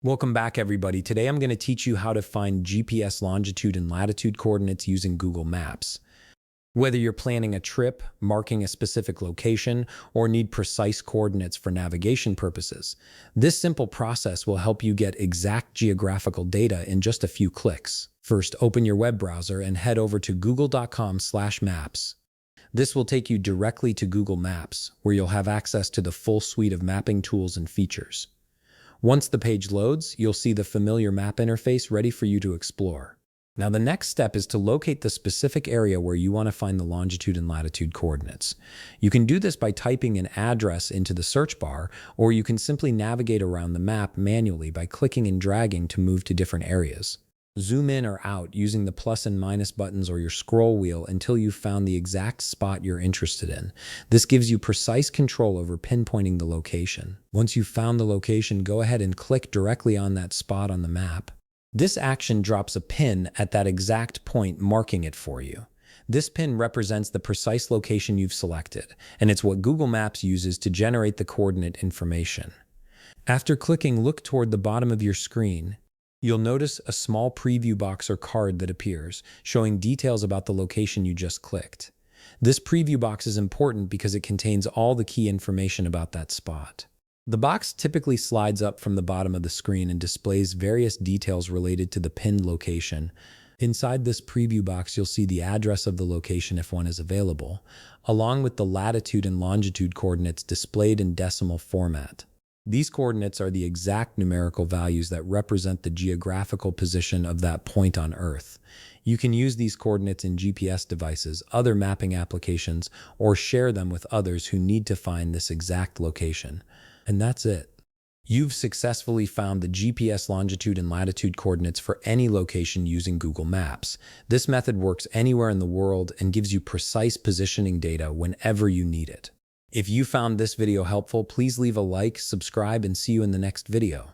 Welcome back, everybody. Today I'm going to teach you how to find GPS longitude and latitude coordinates using Google Maps. Whether you're planning a trip, marking a specific location, or need precise coordinates for navigation purposes, this simple process will help you get exact geographical data in just a few clicks. First, open your web browser and head over to google.com/maps. This will take you directly to Google Maps, where you'll have access to the full suite of mapping tools and features. Once the page loads, you'll see the familiar map interface ready for you to explore. Now, the next step is to locate the specific area where you want to find the longitude and latitude coordinates. You can do this by typing an address into the search bar, or you can simply navigate around the map manually by clicking and dragging to move to different areas. Zoom in or out using the plus and minus buttons or your scroll wheel until you've found the exact spot you're interested in. This gives you precise control over pinpointing the location. Once you've found the location, go ahead and click directly on that spot on the map. This action drops a pin at that exact point, marking it for you. This pin represents the precise location you've selected, and it's what Google Maps uses to generate the coordinate information. After clicking, look toward the bottom of your screen. You'll notice a small preview box or card that appears, showing details about the location you just clicked. This preview box is important because it contains all the key information about that spot. The box typically slides up from the bottom of the screen and displays various details related to the pinned location. Inside this preview box, you'll see the address of the location if one is available, along with the latitude and longitude coordinates displayed in decimal format. These coordinates are the exact numerical values that represent the geographical position of that point on Earth. You can use these coordinates in GPS devices, other mapping applications, or share them with others who need to find this exact location. And that's it. You've successfully found the GPS longitude and latitude coordinates for any location using Google Maps. This method works anywhere in the world and gives you precise positioning data whenever you need it. If you found this video helpful, please leave a like, subscribe, and see you in the next video.